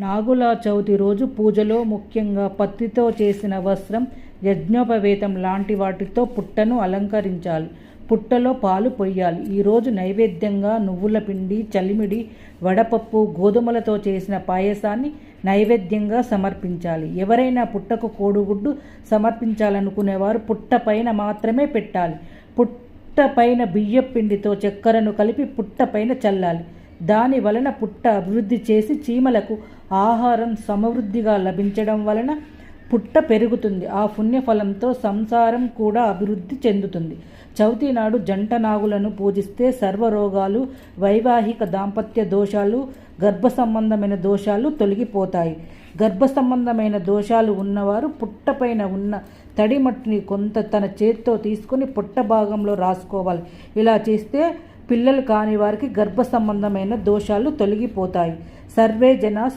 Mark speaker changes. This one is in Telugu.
Speaker 1: నాగుల చవితి రోజు పూజలో ముఖ్యంగా పత్తితో చేసిన వస్త్రం, యజ్ఞోపవేతం లాంటి వాటితో పుట్టను అలంకరించాలి. పుట్టలో పాలు పొయ్యాలి. ఈరోజు నైవేద్యంగా నువ్వుల పిండి, చలిమిడి, వడపప్పు, గోధుమలతో చేసిన పాయసాన్ని నైవేద్యంగా సమర్పించాలి. ఎవరైనా పుట్టకు కోడిగుడ్డు సమర్పించాలనుకునేవారు పుట్ట పైన మాత్రమే పెట్టాలి. పుట్ట పైన బియ్యపు పిండితో చక్కెరను కలిపి పుట్ట పైన చల్లాలి. దాని వలన పుట్ట అభివృద్ధి చేసి చీమలకు ఆహారం సమృద్ధిగా లభించడం వలన పుట్ట పెరుగుతుంది. ఆ పుణ్యఫలంతో సంసారం కూడా అభివృద్ధి చెందుతుంది. చవితి నాడు జంట నాగులను పూజిస్తే సర్వరోగాలు, వైవాహిక దాంపత్య దోషాలు, గర్భ సంబంధమైన దోషాలు తొలగిపోతాయి. గర్భ సంబంధమైన దోషాలు ఉన్నవారు పుట్టపైన ఉన్న తడి మట్టిని కొంత తన చేత్తో తీసుకొని పుట్ట భాగంలో రాసుకోవాలి. ఇలా చేస్తే పిల్లలు కాని వారికి గర్భ సంబంధమైన దోషాలు తొలగిపోతాయి. సర్వే జన